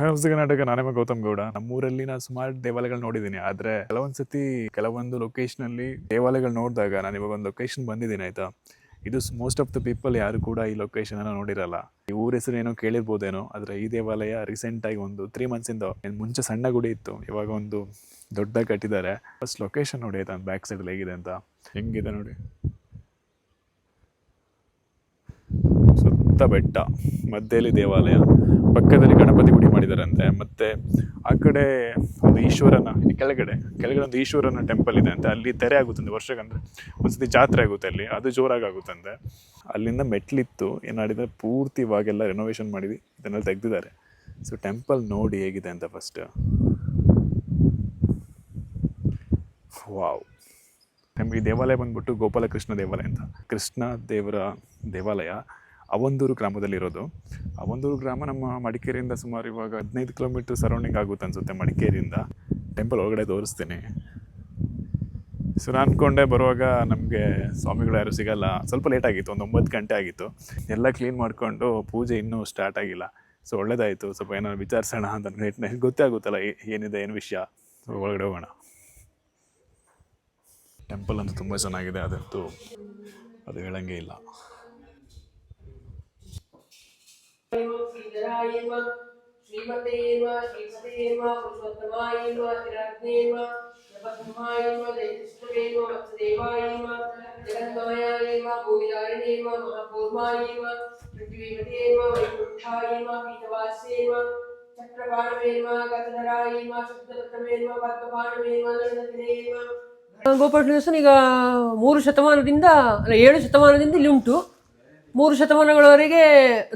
ನಮಸ್ತೆ ಕರ್ನಾಟಕ, ನಾನೇ ಗೌತಮ್ ಗೌಡ. ನಮ್ಮೂರಲ್ಲಿ ನಾನು ಸುಮಾರು ದೇವಾಲಯಗಳು ನೋಡಿದ್ದೀನಿ. ಆದರೆ ಕೆಲವೊಂದ್ಸತಿ ಕೆಲವೊಂದು ಲೊಕೇಶನಲ್ಲಿ ದೇವಾಲಯಗಳು ನೋಡಿದಾಗ ನಾನು ಇವಾಗ ಒಂದು ಲೊಕೇಶನ್ ಬಂದಿದ್ದೀನಿ ಆಯಿತಾ. ಇದು ಮೋಸ್ಟ್ ಆಫ್ ದ ಪೀಪಲ್ ಯಾರು ಕೂಡ ಈ ಲೊಕೇಶನನ್ನು ನೋಡಿರಲ್ಲ. ಈ ಊರ ಹೆಸರು ಏನೋ ಕೇಳಿರ್ಬೋದೇನೋ, ಆದರೆ ಈ ದೇವಾಲಯ ರೀಸೆಂಟಾಗಿ ಒಂದು 3 ಮಂತ್ಸಿಂದ ಮುಂಚೆ ಸಣ್ಣ ಗುಡಿ ಇತ್ತು, ಇವಾಗ ಒಂದು ದೊಡ್ಡದಾಗಿ ಕಟ್ಟಿದ್ದಾರೆ. ಫಸ್ಟ್ ಲೊಕೇಶನ್ ನೋಡಿ ಆಯ್ತಾ, ಬ್ಯಾಕ್ ಸೈಡಲ್ಲಿ ಹೇಗಿದೆ ಅಂತ, ಹೆಂಗಿದೆ ನೋಡಿ. ಸುತ್ತ ಬೆಟ್ಟ, ಮಧ್ಯದಲ್ಲಿ ದೇವಾಲಯ, ಪಕ್ಕದಲ್ಲಿ ಗಣಪತಿ ಗುಡಿ ಮಾಡಿದಾರಂತೆ. ಮತ್ತೆ ಆ ಕಡೆ ಒಂದು ಈಶ್ವರನ ಕೆಳಗಡೆ ಒಂದು ಈಶ್ವರನ ಟೆಂಪಲ್ ಇದೆ ಅಂತೆ. ಅಲ್ಲಿ ತೆರೆ ಆಗುತ್ತಂತೆ ವರ್ಷಕ್ಕಂದ್ರೆ ಒಂದ್ಸತಿ ಜಾತ್ರೆ ಆಗುತ್ತೆ ಅಲ್ಲಿ, ಅದು ಜೋರಾಗಿ ಆಗುತ್ತಂತೆ. ಅಲ್ಲಿಂದ ಮೆಟ್ಲಿತ್ತು ಏನಾಡಿದ್ರೆ ಪೂರ್ತಿ ಇವಾಗೆಲ್ಲ ರೆನೋವೇಷನ್ ಮಾಡಿ ಇದನ್ನೆಲ್ಲ ತೆಗೆದಿದ್ದಾರೆ. ಸೊ ಟೆಂಪಲ್ ನೋಡಿ ಹೇಗಿದೆ ಅಂತ ಫಸ್ಟ್. ವಾವ್. ನಮಗೆ ಈ ದೇವಾಲಯ ಬಂದ್ಬಿಟ್ಟು ಗೋಪಾಲಕೃಷ್ಣ ದೇವಾಲಯ ಅಂತ, ಕೃಷ್ಣ ದೇವರ ದೇವಾಲಯ ಅವೊಂದೂರು ಗ್ರಾಮದಲ್ಲಿರೋದು. ಅವೊಂದೂರು ಗ್ರಾಮ ನಮ್ಮ ಮಡಿಕೇರಿಯಿಂದ ಸುಮಾರು ಇವಾಗ 15 ಕಿಲೋಮೀಟರ್ ಸರೌಂಡಿಂಗ್ ಆಗುತ್ತೆ ಅನಿಸುತ್ತೆ ಮಡಿಕೇರಿಯಿಂದ. ಟೆಂಪಲ್ ಒಳಗಡೆ ತೋರಿಸ್ತೀನಿ. ಸೊ ನಾನು ಅಂದ್ಕೊಂಡೆ ಬರುವಾಗ ನಮಗೆ ಸ್ವಾಮಿಗಳು ಯಾರು ಸಿಗಲ್ಲ, ಸ್ವಲ್ಪ ಲೇಟ್ ಆಗಿತ್ತು, ಒಂದು 9 ಗಂಟೆ ಆಗಿತ್ತು. ಎಲ್ಲ ಕ್ಲೀನ್ ಮಾಡಿಕೊಂಡು ಪೂಜೆ ಇನ್ನೂ ಸ್ಟಾರ್ಟ್ ಆಗಿಲ್ಲ. ಸೊ ಒಳ್ಳೇದಾಯಿತು, ಸ್ವಲ್ಪ ಏನಾದ್ರು ವಿಚಾರಿಸೋಣ ಅಂತ ಗೊತ್ತೇ ಆಗುತ್ತಲ್ಲ ಏನಿದೆ ಏನು ವಿಷಯ. ಸೊ ಒಳಗಡೆ ಹೋಗೋಣ. ಟೆಂಪಲ್ ಅಂತೂ ತುಂಬ ಚೆನ್ನಾಗಿದೆ, ಅದಂತೂ ಅದು ಹೇಳಂಗೆ ಇಲ್ಲ. ಗೋಪಾಲಕೃಷ್ಣ ಈಗ 3 ಶತಮಾನದಿಂದ 7 ಶತಮಾನದಿಂದ ಇಲ್ಲಿ ಉಂಟು. 3 ಶತಮಾನಗಳವರೆಗೆ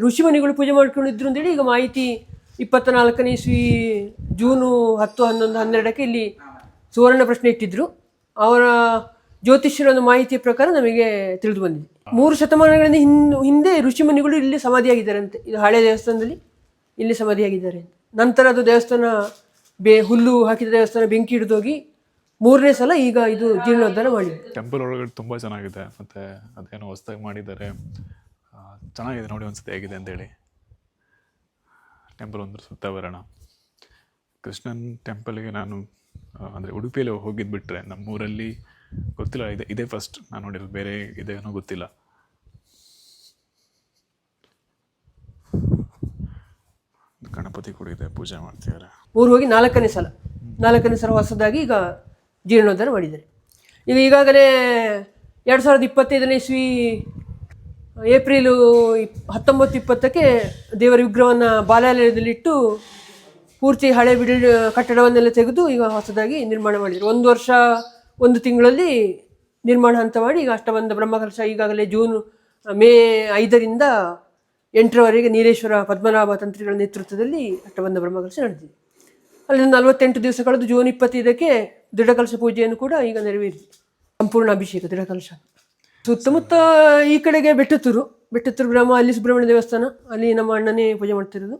ಋಷಿಮುನಿಗಳು ಪೂಜೆ ಮಾಡ್ಕೊಂಡಿದ್ರು ಅಂತೇಳಿ ಈಗ ಮಾಹಿತಿ. 24ನೇ ಇಸ್ವಿ ಜೂನು 10, 11, 12ಕ್ಕೆ ಇಲ್ಲಿ ಸುವರ್ಣ ಪ್ರಶ್ನೆ ಇಟ್ಟಿದ್ರು. ಅವರ ಜ್ಯೋತಿಷ್ಯರ ಒಂದು ಮಾಹಿತಿಯ ಪ್ರಕಾರ ನಮಗೆ ತಿಳಿದು ಬಂದಿದೆ. 3 ಶತಮಾನಗಳಿಂದ ಹಿಂದೆ ಋಷಿಮುನಿಗಳು ಇಲ್ಲಿ ಸಮಾಧಿಯಾಗಿದ್ದಾರೆ ಅಂತೆ. ಇದು ಹಳೆ ದೇವಸ್ಥಾನದಲ್ಲಿ ಇಲ್ಲಿ ಸಮಾಧಿಯಾಗಿದ್ದಾರೆ. ನಂತರ ಅದು ದೇವಸ್ಥಾನ ಹುಲ್ಲು ಹಾಕಿದ ದೇವಸ್ಥಾನ ಬೆಂಕಿ ಹಿಡಿದೋಗಿ 3ನೇ ಸಲ ಈಗ ಇದು ಜೀರ್ಣೋದ್ಧಾರ ಮಾಡಿದೆ. ಟೆಂಪಲ್ ಒಳಗಡೆ ತುಂಬ ಚೆನ್ನಾಗಿದೆ, ಮತ್ತು ಅದೇನೋ ಹೊಸದಾಗಿ ಮಾಡಿದ್ದಾರೆ, ಚೆನ್ನಾಗಿದೆ. ನೋಡಿ ಒಂದ್ಸತಿ ಹೇಗಿದೆ ಅಂತೇಳಿ. ಟೆಂಪಲ್ ಒಂದು ಸುತ್ತ ಬರೋಣ. ಕೃಷ್ಣನ್ ಟೆಂಪಲ್ಗೆ ನಾನು ಅಂದರೆ ಉಡುಪಿಯಲ್ಲಿ ಹೋಗಿದ್ದು ಬಿಟ್ಟರೆ ನಮ್ಮೂರಲ್ಲಿ ಗೊತ್ತಿಲ್ಲ. ಇದೇ ಫಸ್ಟ್ ನಾನು ನೋಡಿರೋದು, ಬೇರೆ ಇದೇನೋ ಗೊತ್ತಿಲ್ಲ. ಗಣಪತಿ ಕೂಡ ಇದೆ, ಪೂಜೆ ಮಾಡ್ತಿದ್ದಾರೆ. ಊರು ಹೋಗಿ 4ನೇ ಸಲ ಹೊಸದಾಗಿ ಈಗ ಜೀರ್ಣೋದ್ಧಾರ ಮಾಡಿದ್ದಾರೆ. ಈಗಾಗಲೇ 2025ನೇ ಇಸ್ವಿ ಏಪ್ರಿಲು 19-20ಕ್ಕೆ ದೇವರ ವಿಗ್ರಹವನ್ನು ಬಾಲಾಲಯದಲ್ಲಿಟ್ಟು ಪೂರ್ತಿ ಹಳೆ ಕಟ್ಟಡವನ್ನೆಲ್ಲ ತೆಗೆದು ಈಗ ಹೊಸದಾಗಿ ನಿರ್ಮಾಣ ಮಾಡಿದರು. 1 ವರ್ಷ 1 ತಿಂಗಳಲ್ಲಿ ನಿರ್ಮಾಣ ಹಂತ ಮಾಡಿ ಈಗ ಅಷ್ಟಬಂಧ ಬ್ರಹ್ಮಕಲಶ ಈಗಾಗಲೇ ಮೇ 5ರಿಂದ 8ರವರೆಗೆ ನೀಲೇಶ್ವರ ಪದ್ಮನಾಭ ತಂತ್ರಿಗಳ ನೇತೃತ್ವದಲ್ಲಿ ಅಷ್ಟಬಂಧ ಬ್ರಹ್ಮಕಲಶ ನಡೆದಿದೆ. ಅಲ್ಲಿಂದ 48 ದಿವಸ ಕಳೆದು ಜೂನ್ 25ಕ್ಕೆ ದೃಢಕಲಶ ಪೂಜೆಯನ್ನು ಕೂಡ ಈಗ ನೆರವೇರಿದೆ. ಸಂಪೂರ್ಣ ಅಭಿಷೇಕ ದೃಢಕಲಶ. ಸುತ್ತಮುತ್ತ ಈ ಕಡೆಗೆ ಬೆಟ್ಟತ್ತೂರು ಗ್ರಾಮ, ಅಲ್ಲಿ ಸುಬ್ರಹ್ಮಣ್ಯ ದೇವಸ್ಥಾನ, ಅಲ್ಲಿ ನಮ್ಮ ಅಣ್ಣನೇ ಪೂಜೆ ಮಾಡ್ತಿರೋದು.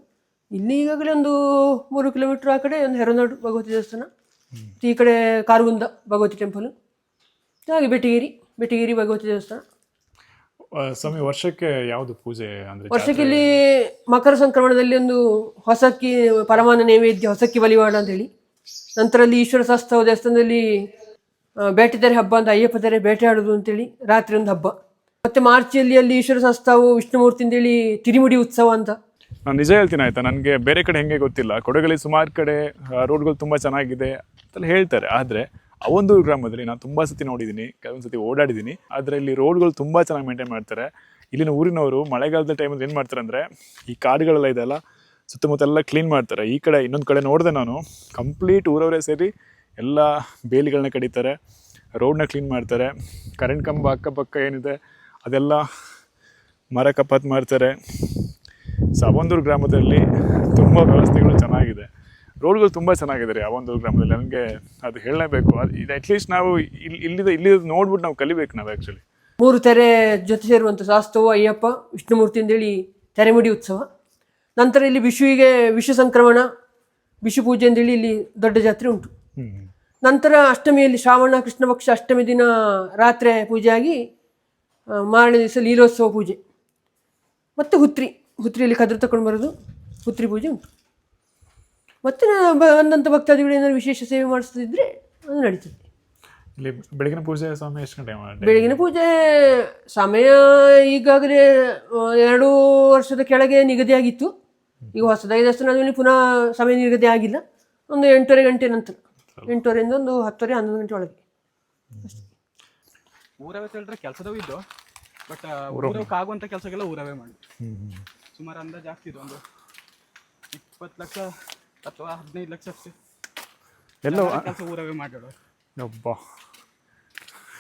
ಇಲ್ಲಿ ಈಗಾಗಲೇ ಒಂದು 3 ಕಿಲೋಮೀಟರ್ ಆ ಕಡೆ ಒಂದು ಹೆರನಾಡು ಭಗವತಿ ದೇವಸ್ಥಾನ, ಈ ಕಡೆ ಕಾರುಗುಂದ ಭಗವತಿ ಟೆಂಪಲ್, ಹಾಗೆ ಬೆಟಗೇರಿ ಭಗವತಿ ದೇವಸ್ಥಾನ. ಸ್ವಾಮಿ, ವರ್ಷಕ್ಕೆ ಯಾವುದು ಪೂಜೆ ಅಂದರೆ? ವರ್ಷಕ್ಕೆ ಇಲ್ಲಿ ಮಕರ ಸಂಕ್ರಮಣದಲ್ಲಿ ಒಂದು ಹೊಸಕ್ಕಿ ಪರಮಾನ ನೈವೇದ್ಯ, ಹೊಸಕ್ಕಿ ಬಲಿವಾಡ ಅಂತೇಳಿ. ನಂತರ ಅಲ್ಲಿ ಈಶ್ವರ ಶಾಸ್ತ್ರ ದೇವಸ್ಥಾನದಲ್ಲಿ ಬೇಟೆತೆರೆ ಹಬ್ಬ ಅಂತ, ಅಯ್ಯಪ್ಪ ತೆರೆ ಬೇಟೆ ಆಡೋದು ಅಂತೇಳಿ ರಾತ್ರಿ ಒಂದು ಹಬ್ಬ. ಮತ್ತೆ ಮಾರ್ಚಲ್ಲಿ ಅಲ್ಲಿ ಈಶ್ವರ ಶಾಸ್ತ್ರವು ವಿಷ್ಣುಮೂರ್ತಿ ಅಂತೇಳಿ ತಿರಿಮುಡಿ ಉತ್ಸವ ಅಂತ. ನಾನು ನಿಜ ಹೇಳ್ತೀನಿ ಆಯಿತಾ, ನನಗೆ ಬೇರೆ ಕಡೆ ಹೆಂಗೆ ಗೊತ್ತಿಲ್ಲ. ಕೊಡಗಲ್ಲಿ ಸುಮಾರು ಕಡೆ ರೋಡ್ಗಳು ತುಂಬ ಚೆನ್ನಾಗಿದೆ ಅಂತ ಹೇಳ್ತಾರೆ. ಆದರೆ ಅವೊಂದೂರು ಗ್ರಾಮದಲ್ಲಿ ನಾನು ತುಂಬ ಸತಿ ನೋಡಿದ್ದೀನಿ, ಕೆಲವೊಂದು ಸತಿ ಓಡಾಡಿದ್ದೀನಿ. ಆದರೆ ಇಲ್ಲಿ ರೋಡ್ಗಳು ತುಂಬ ಚೆನ್ನಾಗಿ ಮೇಂಟೈನ್ ಮಾಡ್ತಾರೆ. ಇಲ್ಲಿನ ಊರಿನವರು ಮಳೆಗಾಲದ ಟೈಮಲ್ಲಿ ಏನು ಮಾಡ್ತಾರೆ ಅಂದರೆ, ಈ ಕಾಡುಗಳೆಲ್ಲ ಇದೆಲ್ಲ ಸುತ್ತಮುತ್ತೆಲ್ಲ ಕ್ಲೀನ್ ಮಾಡ್ತಾರೆ. ಈ ಕಡೆ ಇನ್ನೊಂದು ಕಡೆ ನೋಡಿದೆ ನಾನು, ಕಂಪ್ಲೀಟ್ ಊರವರೇ ಸೇರಿ ಎಲ್ಲ ಬೇಲಿಗಳನ್ನ ಕಡಿತಾರೆ, ರೋಡ್ನ ಕ್ಲೀನ್ ಮಾಡ್ತಾರೆ. ಕರೆಂಟ್ ಕಂಬ ಅಕ್ಕಪಕ್ಕ ಏನಿದೆ ಅದೆಲ್ಲ ಮರ ಕಪಾತ್ ಮಾಡ್ತಾರೆ. ಸೊ ಅವೊಂದೂರು ಗ್ರಾಮದಲ್ಲಿ ತುಂಬ ವ್ಯವಸ್ಥೆಗಳು ಚೆನ್ನಾಗಿದೆ, ರೋಡ್ಗಳು ತುಂಬ ಚೆನ್ನಾಗಿದೆ ಅವೊಂದೂರು ಗ್ರಾಮದಲ್ಲಿ. ನನಗೆ ಅದು ಹೇಳಲೇಬೇಕು. ಇದು ಅಟ್ಲೀಸ್ಟ್ ನಾವು ಇಲ್ಲಿ ನೋಡ್ಬಿಟ್ಟು ನಾವು ಕಲಿಬೇಕು ನಾವು ಆ್ಯಕ್ಚುಲಿ. 3 ತೆರೆ ಜೊತೆ ಸೇರುವಂಥ ಶಾಸ್ತ್ರವು ಅಯ್ಯಪ್ಪ ವಿಷ್ಣುಮೂರ್ತಿ ಅಂತೇಳಿ ತೆರೆಮುಡಿ ಉತ್ಸವ. ನಂತರ ಇಲ್ಲಿ ವಿಷು ಸಂಕ್ರಮಣ, ವಿಷು ಪೂಜೆ ಅಂತೇಳಿ ಇಲ್ಲಿ ದೊಡ್ಡ ಜಾತ್ರೆ ಉಂಟು. ನಂತರ ಅಷ್ಟಮಿಯಲ್ಲಿ ಶ್ರಾವಣ ಕೃಷ್ಣ ಪಕ್ಷ ಅಷ್ಟಮಿ ದಿನ ರಾತ್ರಿ ಪೂಜೆಯಾಗಿ ಮಾರನೇ ದಿವಸ ಲೀಲೋತ್ಸವ ಪೂಜೆ. ಮತ್ತು ಹುತ್ರಿಯಲ್ಲಿ ಕದ್ರು ತಗೊಂಡು ಬರೋದು, ಹುತ್ರಿ ಪೂಜೆ ಉಂಟು. ಮತ್ತು ಬಂದಂಥ ಭಕ್ತಾದಿಗಳು ಏನಾದ್ರು ವಿಶೇಷ ಸೇವೆ ಮಾಡಿಸ್ತಿದ್ರೆ ಅದು ನಡೀತದೆ. ಇಲ್ಲಿ ಬೆಳಗಿನ ಪೂಜೆ ಸಮಯ ಎಷ್ಟು ಗಂಟೆ ಬೆಳಗಿನ ಪೂಜೆ ಸಮಯ ಈಗಾಗಲೇ 2 ವರ್ಷದ ಕೆಳಗೆ ನಿಗದಿಯಾಗಿತ್ತು. ಈಗ ಹೊಸದಾಗಿ ದೇವಸ್ಥಾನದಲ್ಲಿ ಪುನಃ ಸಮಯ ನಿಗದಿ ಆಗಿಲ್ಲ. ಒಂದು 8:30 ಗಂಟೆ ನಂತರ, 8:30ಯಿಂದ ಒಂದು 10:30 11 ಗಂಟೆ ಒಳಗೆ. ಊರವೇ ಹೇಳಿದ್ರೆ ಕೆಲಸದವೂ ಇದ್ದು, ಬಟ್ ಊರವಕ್ಕೆ ಆಗುವಂಥ ಕೆಲಸಗೆಲ್ಲ ಊರವೇ ಮಾಡಿ ಸುಮಾರು ಅಂದಾಜು ಆಗ್ತಿದ್ದು ಒಂದು 20 ಲಕ್ಷ ಅಥವಾ 15 ಲಕ್ಷ ಅಷ್ಟೇ ಎಲ್ಲ ಕೆಲಸ ಊರವೇ ಮಾಡೋದು. ಒಬ್ಬ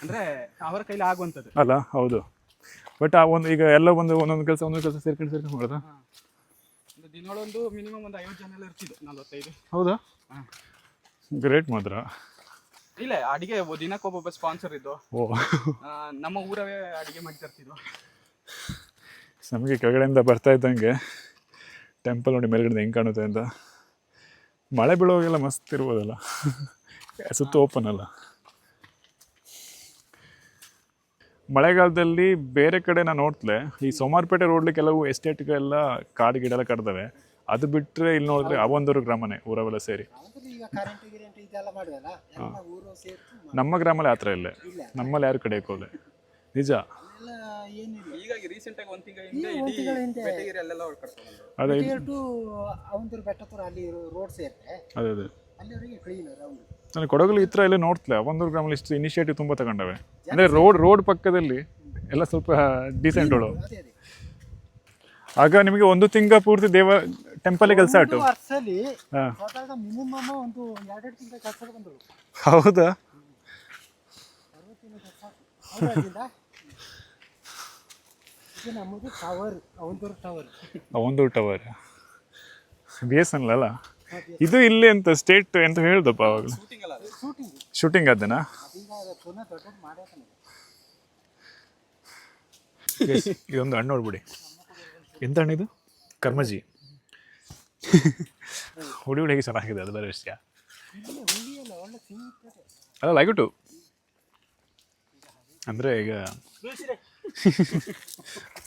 ಅಂದರೆ ಅವರ ಕೈಲಿ ಆಗುವಂಥದ್ದು ಅಲ್ಲ, ಹೌದು. ಬಟ್ ಆ ಒಂದು ಈಗ ಎಲ್ಲ ಒಂದೊಂದು ಕೆಲಸ ಸೇರ್ಕೊಂಡು ಮಾಡೋದಾ? ಒಂದು ದಿನಗಳೊಂದು ಮಿನಿಮಮ್ ಒಂದು 50 ಜನ ಎಲ್ಲ ಇರ್ತಿದ್ದು, 45. ಹೌದಾ? ಗ್ರೇಟ್ ಮಾತ್ರ. ಇಲ್ಲ, ಅಡಿಗೆ ದಿನಕ್ಕೆ ಒಬ್ಬೊಬ್ಬ ಸ್ಪಾನ್ಸರ್ ಇದ್ದು. ಓ, ನಮ್ಮ ಊರವೇ ಅಡಿಗೆ ಮಾಡಿ ತರ್ತಿದ್ವು. ನಮಗೆ ಕೆಳಗಡೆಯಿಂದ ಬರ್ತಾ ಇದ್ದಂಗೆ ಟೆಂಪಲ್ ನೋಡಿ ಮೇಲ್ಗಡೆ ಹೆಂಗೆ ಕಾಣುತ್ತೆ ಅಂತ. ಮಳೆ ಬೀಳೋವಾಗೆಲ್ಲ ಮಸ್ತ್ ಇರ್ಬೋದಲ್ಲ, ಸುತ್ತ ಓಪನ್ ಅಲ್ಲ. ಮಳೆಗಾಲದಲ್ಲಿ ಬೇರೆ ಕಡೆ ನಾನು ನೋಡ್ತಲೆ ಈ ಸೋಮಾರ್ಪೇಟೆ ರೋಡ್ಲಿ ಕೆಲವು ಎಸ್ಟೇಟ್ಗೆಲ್ಲ ಕಾಡು ಗಿಡ ಎಲ್ಲ ಕಟ್ತವೆ. ಅದು ಬಿಟ್ಟರೆ ಇಲ್ಲಿ ನೋಡಿದ್ರೆ ಅವೊಂದೂರು ಗ್ರಾಮನೇ ಊರವೆಲ್ಲ ಸೇರಿ. ನಮ್ಮ ಗ್ರಾಮಲ್ಲಿ ಆ ಥರ ಇಲ್ಲ, ನಮ್ಮಲ್ಲಿ ಯಾರು ಕಡೆಯಕ್ಕೆ ಹೋಗಲೆ ನಿಜ. ಹೀಗಾಗಿ ರೀಸೆಂಟಾಗಿ ಒಂದು ತಿಂಗಳಿಂದ ಇಡೀ ಬೆಟ್ಟಗಿರಿ ಅಲ್ಲೆಲ್ಲ ಕಟ್ಕೊಂಡು ಅದೇ ಅದೇ ಅದೇ ನಾನು ಕೊಡಗಲ್ಲಿ ಈ ಥರ ಎಲ್ಲ ನೋಡ್ತಲೆ ಅವೊಂದೂರು ಗ್ರಾಮಲ್ಲಿ ಇಷ್ಟು ಇನಿಷಿಯೇಟಿವ್ ತುಂಬ ತಗೊಂಡವೆ. ಅಂದರೆ ರೋಡ್ ಪಕ್ಕದಲ್ಲಿ ಎಲ್ಲ ಸ್ವಲ್ಪ ಡೀಸೆಂಟ್ ಒಳು. ಆಗ ನಿಮಗೆ ಒಂದು ತಿಂಗ ಪೂರ್ತಿ ಟೆಂಪಲ್ ಕೆಲಸ ಆಯ್ತು. ಹೌದಾ? ಅವೊಂದೂರು ಟವರ್ BSNL ಅಲ್ಲ ಇದು. ಇಲ್ಲಿ ಅಂತ ಸ್ಟೇಟ್ ಎಂತ ಹೇಳ್ದಪ್ಪ ಅವಾಗ ಶೂಟಿಂಗ್ ಅದನ್ನ. ಇದೊಂದು ಹಣ್ಣು ನೋಡ್ಬಿಡಿ, ಎಂತ ಹಣ್ಣಿದು? ಕರ್ಮಜಿ. ಹುಡಿ ಹೇಗೆ ಚೆನ್ನಾಗಿದೆ, ಅದು ಬೇರೆ ವಿಷಯ ಅಲ್ಲ. ಲೈಕ್ ಅಂದರೆ ಈಗ